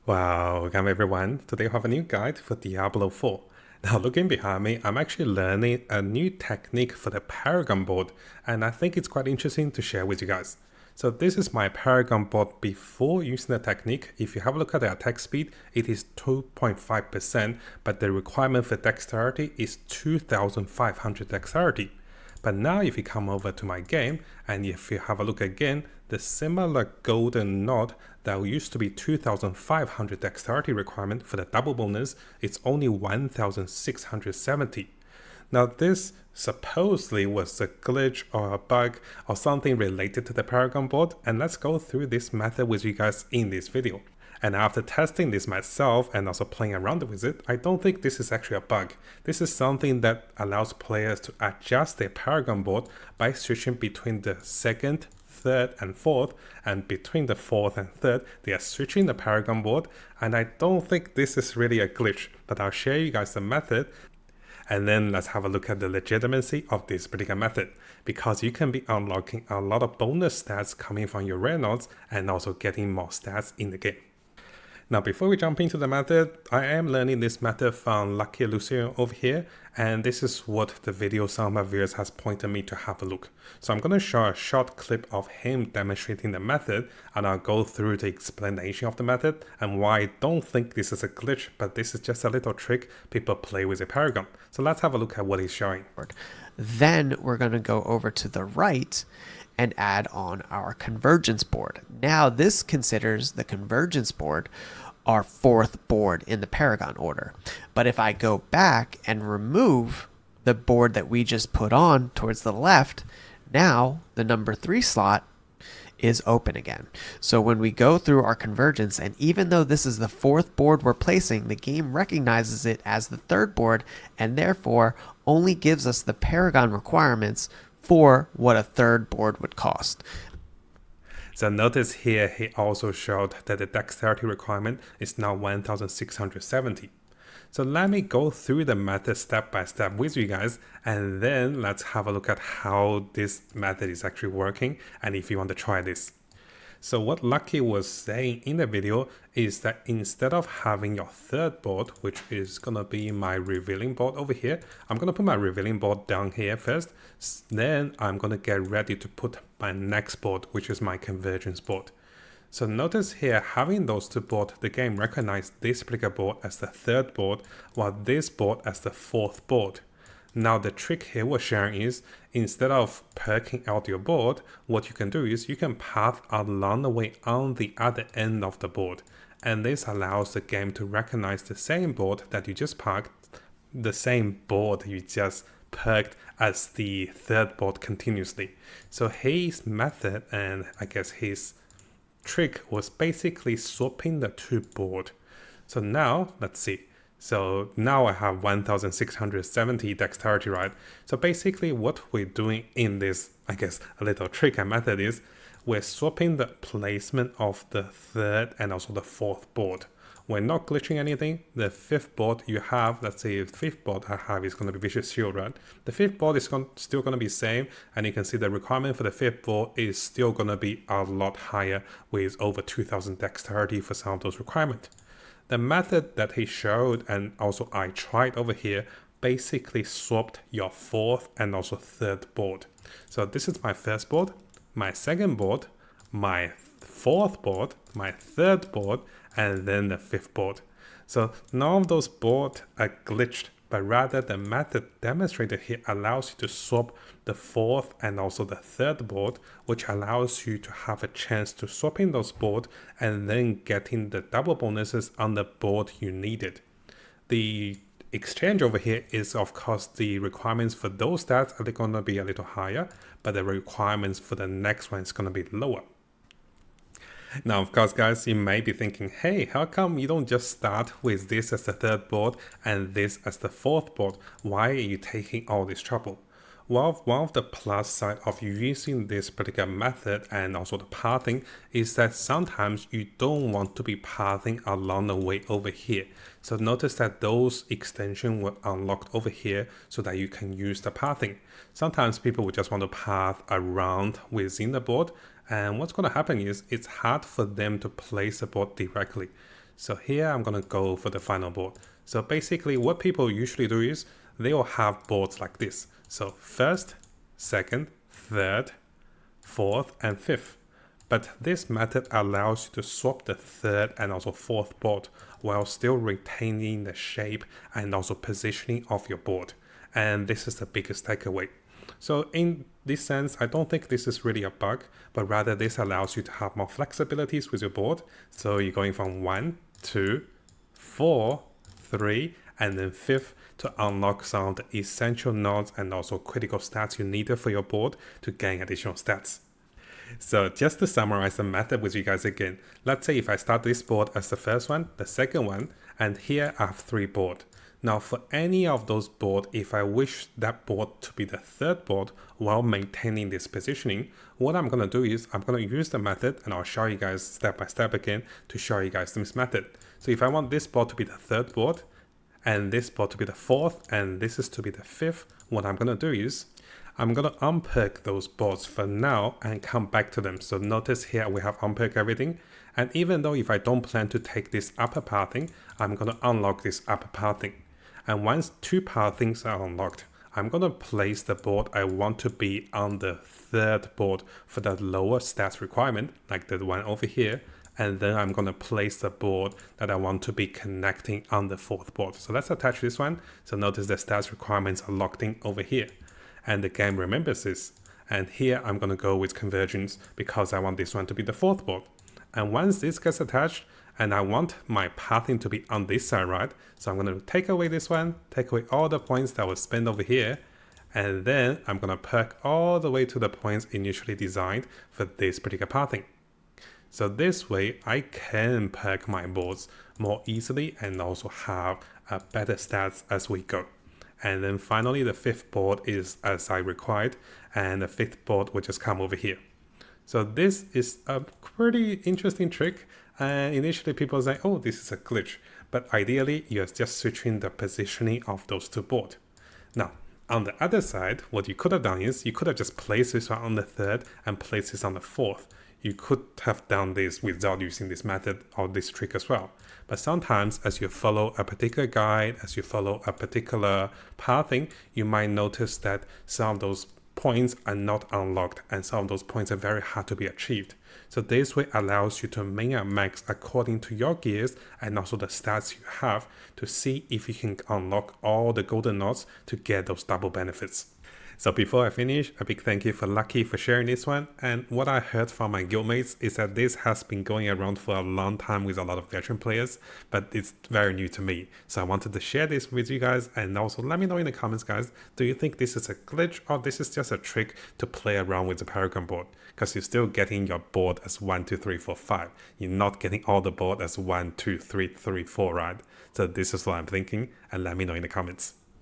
Welcome everyone. Today we have a new guide for Diablo 4. Now looking behind me, I'm actually learning a new technique for the Paragon board, and I think it's quite interesting to share with you guys. So this is my Paragon board before using the technique. If you have a look at the attack speed, it is 2.5%, but the requirement for dexterity is 2500 dexterity. But now if you come over to my game, and if you have a look again, the similar golden node that used to be 2500 dexterity requirement for the double bonus, it's only 1670. Now this supposedly was a glitch or a bug or something related to the Paragon board, and let's go through this method with you guys in this video. And after testing this myself and also playing around with it, I don't think this is actually a bug. This is something that allows players to adjust their Paragon board by switching between the second, third and fourth, and between the fourth and third they are switching the Paragon board, and I don't think this is really a glitch, but I'll share you guys the method, and then let's have a look at the legitimacy of this particular method, because you can be unlocking a lot of bonus stats coming from your rare nodes and also getting more stats in the game. Now, before we jump into the method, I am learning this method from Lucky Lucian over here, and this is what the video some of my viewers has pointed me to have a look. So I'm going to show a short clip of him demonstrating the method, and I'll go through the explanation of the method and why I don't think this is a glitch, but this is just a little trick people play with a Paragon. So let's have a look at what he's showing. Then we're going to go over to the right and add on our convergence board. Now this considers the convergence board our fourth board in the Paragon order. But if I go back and remove the board that we just put on towards the left, now the number 3 slot is open again. So when we go through our convergence, and even though this is the fourth board we're placing, the game recognizes it as the third board and therefore only gives us the Paragon requirements for what a third board would cost. So notice here he also showed that the dexterity requirement is now 1670. So let me go through the method step by step with you guys, and then let's have a look at how this method is actually working and if you want to try this. So what Lucky was saying in the video is that instead of having your third board, which is going to be my revealing board over here, I'm going to put my revealing board down here first. Then I'm going to get ready to put my next board, which is my convergence board. So notice here, having those two boards, the game recognized this particular board as the third board, while this board as the fourth board. Now the trick here we're sharing is, instead of perking out your board, what you can do is you can path along the way on the other end of the board. And this allows the game to recognize the same board that you just parked, the same board you just perked as the third board continuously. So his method, and I guess his trick, was basically swapping the two boards. So now, let's see. So now I have 1670 dexterity, right? So basically what we're doing in this, I guess, a little trick and method is we're swapping the placement of the third and also the fourth board. We're not glitching anything. The fifth board you have, let's say the fifth board I have is going to be Vicious Shield, right? The fifth board is still going to be same, and you can see the requirement for the fifth board is still going to be a lot higher with over 2000 dexterity for some of those requirements. The method that he showed and also I tried over here basically swapped your fourth and also third board. So this is my first board, my second board, my fourth board, my third board, and then the fifth board. So none of those boards are glitched, but rather the method demonstrated here allows you to swap the fourth and also the third board, which allows you to have a chance to swap in those boards and then getting the double bonuses on the board you needed. The exchange over here is, of course, the requirements for those stats are going to be a little higher, but the requirements for the next one is going to be lower. Now, of course, guys, you may be thinking, hey, how come you don't just start with this as the third board and this as the fourth board? Why are you taking all this trouble? Well, one of the plus side of using this particular method and also the pathing is that sometimes you don't want to be pathing along the way over here. So notice that those extensions were unlocked over here so that you can use the pathing. Sometimes people would just want to path around within the board, and what's going to happen is it's hard for them to place the board directly. So here I'm going to go for the final board. So basically what people usually do is they will have boards like this. So first, second, third, fourth, and fifth. But this method allows you to swap the third and also fourth board while still retaining the shape and also positioning of your board. And this is the biggest takeaway. So in this sense, I don't think this is really a bug, but rather this allows you to have more flexibilities with your board. So you're going from 1, 2, 4, 3, and then 5th to unlock some of the essential nodes and also critical stats you needed for your board to gain additional stats. So just to summarize the method with you guys again, let's say if I start this board as the first one, the second one, and here I have 3 board. Now for any of those board, if I wish that board to be the third board while maintaining this positioning, what I'm going to do is I'm going to use the method and I'll show you guys step by step again to show you guys this method. So if I want this board to be the third board and this board to be the fourth and this is to be the fifth, what I'm going to do is I'm going to unperk those boards for now and come back to them. So notice here we have unperk everything. And even though if I don't plan to take this upper pathing, I'm going to unlock this upper pathing. And once 2 pathings are unlocked, I'm going to place the board I want to be on the third board for the lower stats requirement, like the one over here. And then I'm going to place the board that I want to be connecting on the fourth board. So let's attach this one. So notice the stats requirements are locked in over here. And the game remembers this. And here I'm going to go with convergence because I want this one to be the fourth board. And once this gets attached, and I want my pathing to be on this side, right? So I'm going to take away this one, take away all the points that was spent over here, and then I'm going to perk all the way to the points initially designed for this particular pathing. So this way I can perk my boards more easily and also have better stats as we go. And then finally the 5th board is as I required, and the 5th board will just come over here. So this is a pretty interesting trick. And initially people say, oh, this is a glitch. But ideally, you're just switching the positioning of those 2 boards. Now, on the other side, what you could have done is you could have just placed this one on the third and placed this on the fourth. You could have done this without using this method or this trick as well. But sometimes as you follow a particular guide, as you follow a particular pathing, you might notice that some of those points are not unlocked and some of those points are very hard to be achieved. So this way allows you to min and max according to your gears and also the stats you have to see if you can unlock all the golden nodes to get those double benefits. So before I finish, a big thank you for Lucky for sharing this one. And what I heard from my guildmates is that this has been going around for a long time with a lot of veteran players, but it's very new to me. So I wanted to share this with you guys, and also let me know in the comments, guys, do you think this is a glitch or this is just a trick to play around with the Paragon board? Because you're still getting your board as 1, 2, 3, 4, 5. You're not getting all the board as 1, 2, 3, 3, 4, right? So this is what I'm thinking, and let me know in the comments.